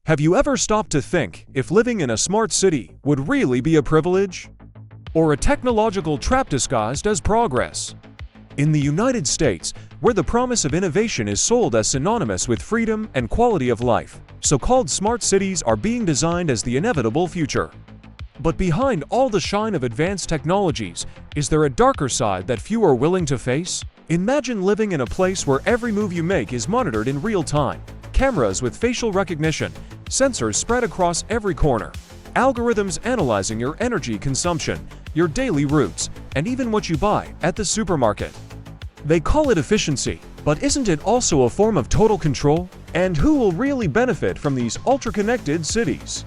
Have you ever stopped to think if living in a smart city would really be a privilege? Or a technological trap disguised as progress? In the United States, where the promise of innovation is sold as synonymous with freedom and quality of life, so-called smart cities are being designed as the inevitable future. But behind all the shine of advanced technologies, is there a darker side that few are willing to face? Imagine living in a place where every move you make is monitored in real time. Cameras with facial recognition, sensors spread across every corner, algorithms analyzing your energy consumption, your daily routes, and even what you buy at the supermarket. They call it efficiency, but isn't it also a form of total control? And who will really benefit from these ultra-connected cities?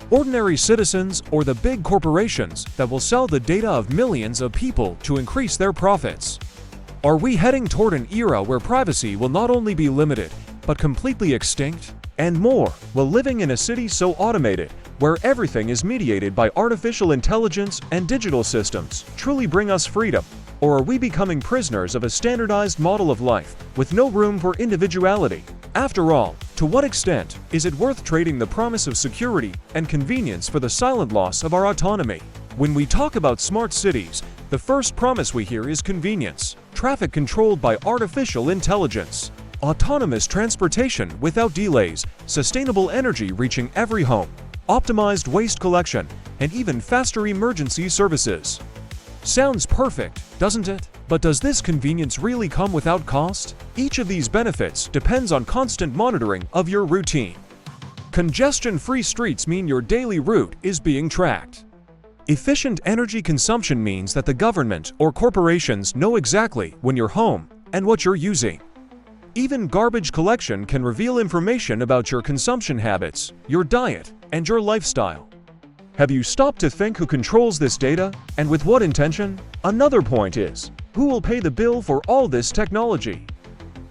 Ordinary citizens or the big corporations that will sell the data of millions of people to increase their profits? Are we heading toward an era where privacy will not only be limited, but completely extinct? And more, will living in a city so automated, where everything is mediated by artificial intelligence and digital systems, truly bring us freedom? Or are we becoming prisoners of a standardized model of life, with no room for individuality? After all, to what extent is it worth trading the promise of security and convenience for the silent loss of our autonomy? When we talk about smart cities, the first promise we hear is convenience, traffic controlled by artificial intelligence, autonomous transportation without delays, sustainable energy reaching every home, optimized waste collection, and even faster emergency services. Sounds perfect, doesn't it? But does this convenience really come without cost? Each of these benefits depends on constant monitoring of your routine. Congestion-free streets mean your daily route is being tracked. Efficient energy consumption means that the government or corporations know exactly when you're home and what you're using. Even garbage collection can reveal information about your consumption habits, your diet, and your lifestyle. Have you stopped to think who controls this data, and with what intention? Another point is, who will pay the bill for all this technology?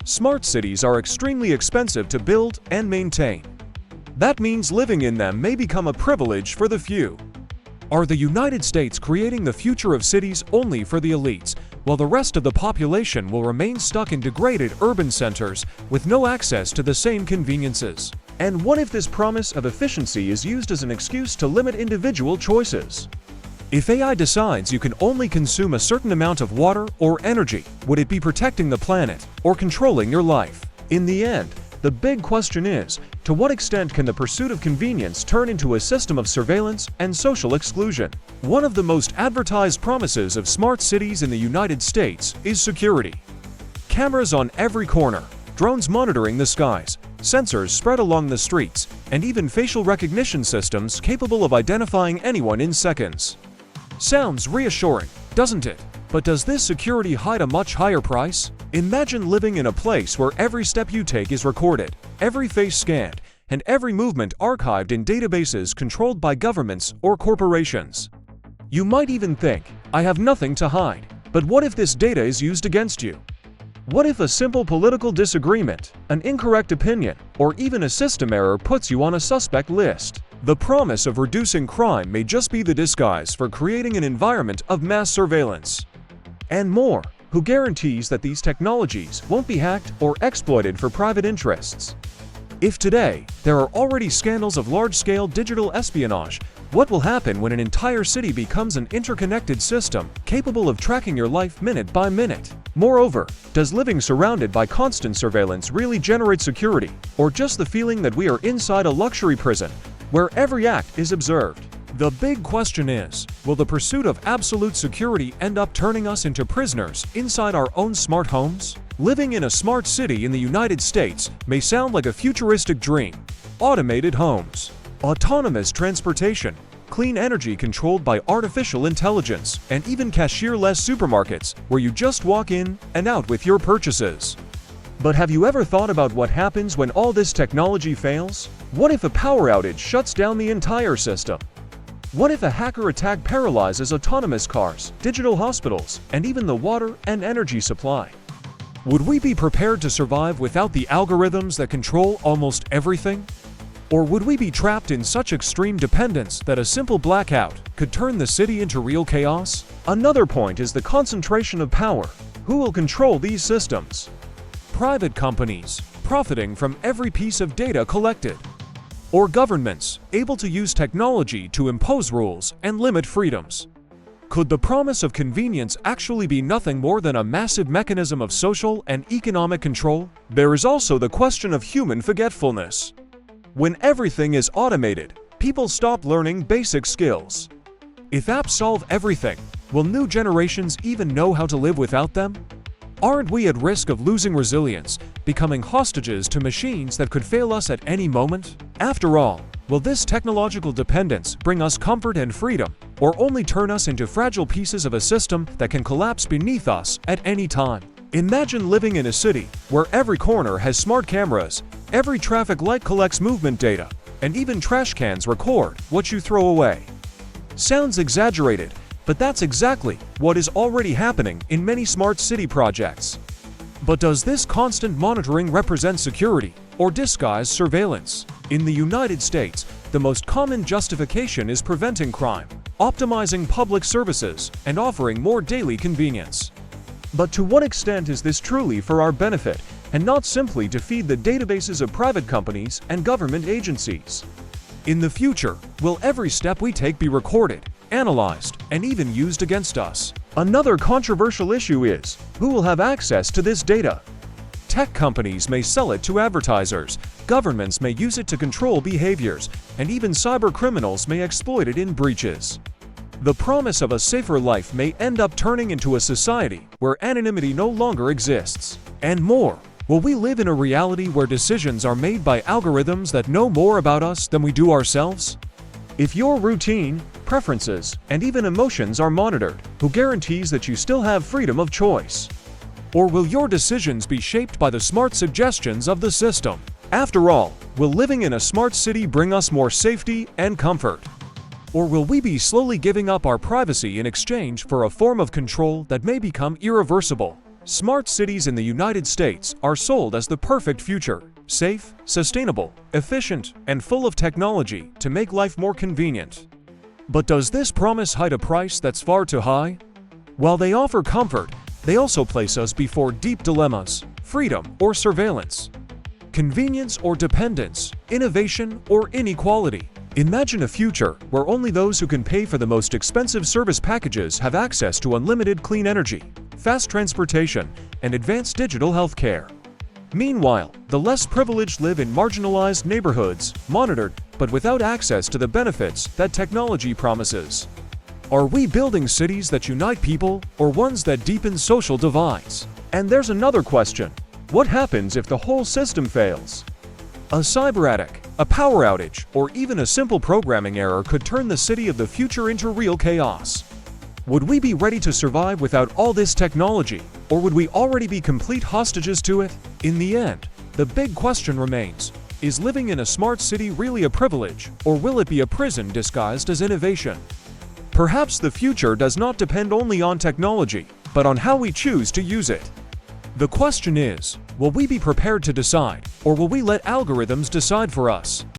Smart cities are extremely expensive to build and maintain. That means living in them may become a privilege for the few. Are the United States creating the future of cities only for the elites, while the rest of the population will remain stuck in degraded urban centers with no access to the same conveniences? And what if this promise of efficiency is used as an excuse to limit individual choices? If AI decides you can only consume a certain amount of water or energy, would it be protecting the planet or controlling your life? In the end, the big question is, to what extent can the pursuit of convenience turn into a system of surveillance and social exclusion? One of the most advertised promises of smart cities in the United States is security. Cameras on every corner, drones monitoring the skies, sensors spread along the streets, and even facial recognition systems capable of identifying anyone in seconds. Sounds reassuring, doesn't it? But does this security hide a much higher price? Imagine living in a place where every step you take is recorded, every face scanned, and every movement archived in databases controlled by governments or corporations. You might even think, I have nothing to hide. But what if this data is used against you? What if a simple political disagreement, an incorrect opinion, or even a system error puts you on a suspect list? The promise of reducing crime may just be the disguise for creating an environment of mass surveillance. And more, who guarantees that these technologies won't be hacked or exploited for private interests? If today, there are already scandals of large-scale digital espionage, what will happen when an entire city becomes an interconnected system capable of tracking your life minute by minute? Moreover, does living surrounded by constant surveillance really generate security, or just the feeling that we are inside a luxury prison where every act is observed? The big question is, will the pursuit of absolute security end up turning us into prisoners inside our own smart homes? Living in a smart city in the United States may sound like a futuristic dream. Automated homes, autonomous transportation, clean energy controlled by artificial intelligence, and even cashier-less supermarkets where you just walk in and out with your purchases. But have you ever thought about what happens when all this technology fails? What if a power outage shuts down the entire system? What if a hacker attack paralyzes autonomous cars, digital hospitals, and even the water and energy supply? Would we be prepared to survive without the algorithms that control almost everything? Or would we be trapped in such extreme dependence that a simple blackout could turn the city into real chaos? Another point is the concentration of power. Who will control these systems? Private companies, profiting from every piece of data collected. Or governments able to use technology to impose rules and limit freedoms? Could the promise of convenience actually be nothing more than a massive mechanism of social and economic control? There is also the question of human forgetfulness. When everything is automated, people stop learning basic skills. If apps solve everything, will new generations even know how to live without them? Aren't we at risk of losing resilience, becoming hostages to machines that could fail us at any moment? After all, will this technological dependence bring us comfort and freedom, or only turn us into fragile pieces of a system that can collapse beneath us at any time? Imagine living in a city where every corner has smart cameras, every traffic light collects movement data, and even trash cans record what you throw away. Sounds exaggerated, but that's exactly what is already happening in many smart city projects. But does this constant monitoring represent security or disguise surveillance? In the United States, the most common justification is preventing crime, optimizing public services, and offering more daily convenience. But to what extent is this truly for our benefit and not simply to feed the databases of private companies and government agencies? In the future, will every step we take be recorded, analyzed, and even used against us? Another controversial issue is, who will have access to this data? Tech companies may sell it to advertisers, governments may use it to control behaviors, and even cyber criminals may exploit it in breaches. The promise of a safer life may end up turning into a society where anonymity no longer exists. And more, will we live in a reality where decisions are made by algorithms that know more about us than we do ourselves? If your routine, preferences, and even emotions are monitored, who guarantees that you still have freedom of choice? Or will your decisions be shaped by the smart suggestions of the system? After all, will living in a smart city bring us more safety and comfort? Or will we be slowly giving up our privacy in exchange for a form of control that may become irreversible? Smart cities in the United States are sold as the perfect future, safe, sustainable, efficient, and full of technology to make life more convenient. But does this promise hide a price that's far too high? While they offer comfort, they also place us before deep dilemmas: freedom or surveillance, convenience or dependence, innovation or inequality. Imagine a future where only those who can pay for the most expensive service packages have access to unlimited clean energy, fast transportation, and advanced digital healthcare. Meanwhile, the less privileged live in marginalized neighborhoods, monitored but without access to the benefits that technology promises. Are we building cities that unite people or ones that deepen social divides? And there's another question: what happens if the whole system fails? A cyber attack, a power outage, or even a simple programming error could turn the city of the future into real chaos. Would we be ready to survive without all this technology, or would we already be complete hostages to it? In the end, the big question remains: is living in a smart city really a privilege, or will it be a prison disguised as innovation? Perhaps the future does not depend only on technology, but on how we choose to use it. The question is, will we be prepared to decide, or will we let algorithms decide for us?